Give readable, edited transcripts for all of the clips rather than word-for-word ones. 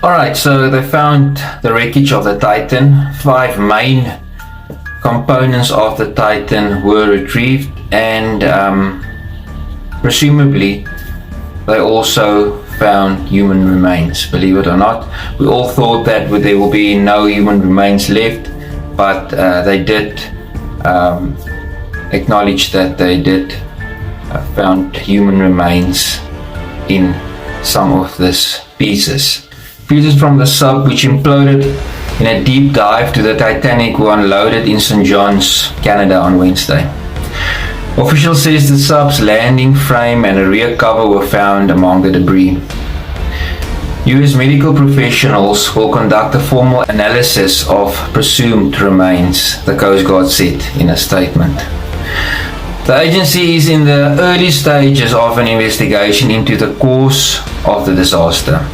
Alright, so they found the wreckage of the Titan. 5 main components of the Titan were retrieved, and presumably they also found human remains. Believe it or not, we all thought that there will be no human remains left, but they did acknowledge that they did found human remains in some of these pieces. Pieces from the sub which imploded in a deep dive to the Titanic were unloaded in St. John's, Canada on Wednesday. Officials says the sub's landing frame and a rear cover were found among the debris. US medical professionals will conduct a formal analysis of presumed remains, the Coast Guard said in a statement. The agency is in the early stages of an investigation into the cause of the disaster.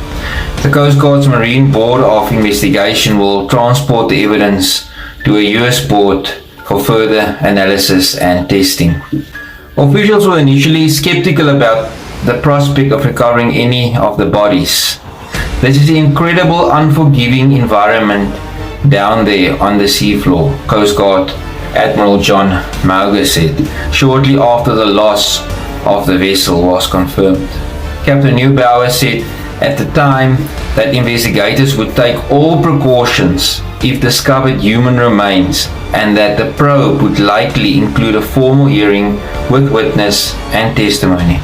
The Coast Guard's Marine Board of Investigation will transport the evidence to a US port for further analysis and testing. Officials were initially skeptical about the prospect of recovering any of the bodies. This is an incredible, unforgiving environment down there on the seafloor, Coast Guard Admiral John Mauger said, shortly after the loss of the vessel was confirmed. Captain Neubauer said at the time that investigators would take all precautions if discovered human remains, and that the probe would likely include a formal hearing with witness and testimony.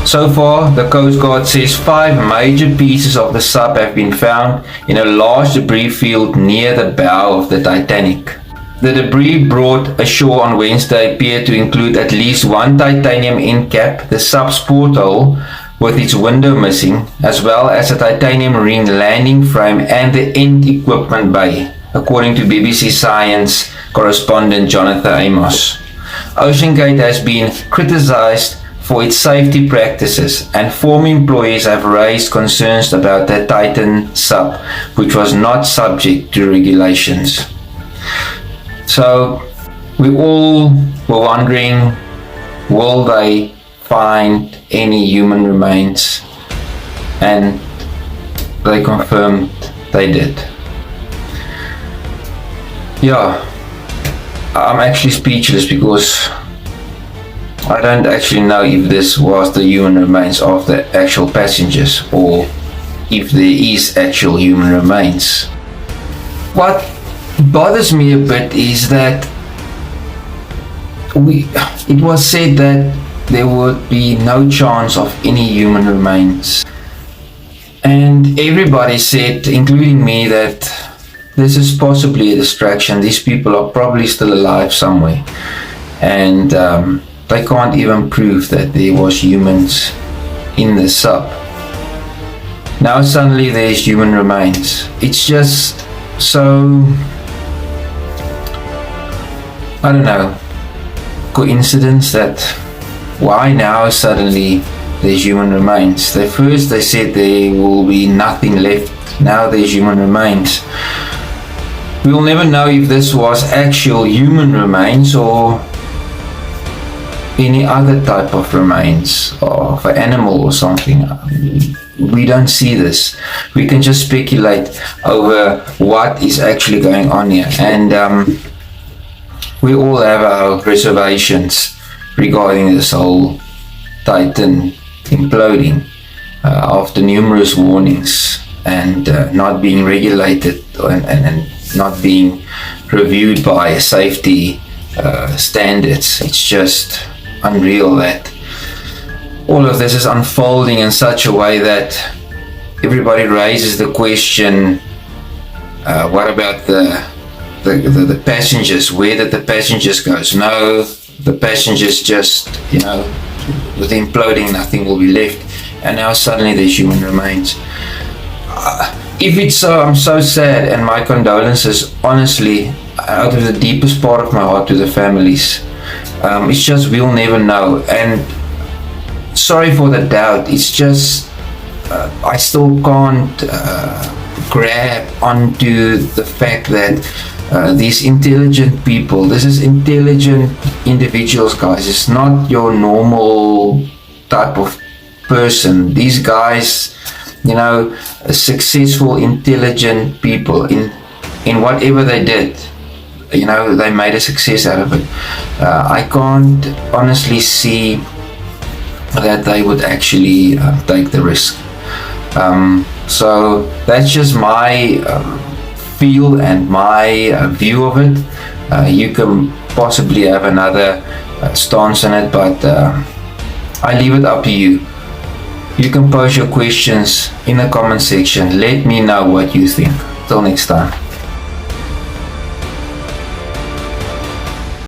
So far, the Coast Guard says 5 major pieces of the sub have been found in a large debris field near the bow of the Titanic. The debris brought ashore on Wednesday appeared to include at least 1 titanium end cap, the sub's porthole with its window missing, as well as a titanium ring landing frame and the end equipment bay, according to BBC Science correspondent Jonathan Amos. Oceangate has been criticized for its safety practices, and former employees have raised concerns about the Titan sub, which was not subject to regulations. So we all were wondering, will they find any human remains? And they confirmed they did. Yeah, I'm actually speechless because I don't actually know if this was the human remains of the actual passengers or if there is actual human remains. What bothers me a bit is that it was said that there would be no chance of any human remains, and everybody said, including me, that this is possibly a distraction. These people are probably still alive somewhere, and they can't even prove that there was humans in the sub. Now suddenly there's human remains. It's just so, I don't know, coincidence that why now suddenly there's human remains. First they said there will be nothing left, now there's human remains. We will never know if this was actual human remains or any other type of remains of an animal or something. We don't see this. We can just speculate over what is actually going on here, and we all have our reservations regarding this whole Titan imploding after numerous warnings and not being regulated and not being reviewed by safety standards. It's just unreal that all of this is unfolding in such a way that everybody raises the question, what about the passengers? Where did the passengers go? So no, the passengers just, with the imploding, nothing will be left, and now suddenly there's human remains. If it's so, I'm so sad, and my condolences, honestly, out of the deepest part of my heart, to the families. It's just, we'll never know, and sorry for the doubt. It's just I still can't grab onto the fact that these intelligent people, this is intelligent individuals, guys. It's not your normal type of person. These guys successful, intelligent people in whatever they did. They made a success out of it. I can't honestly see that they would actually take the risk. So that's just my feel and my view of it. You can possibly have another stance on it, but I leave it up to you. You can post your questions in the comment section. Let me know what you think. Till next time.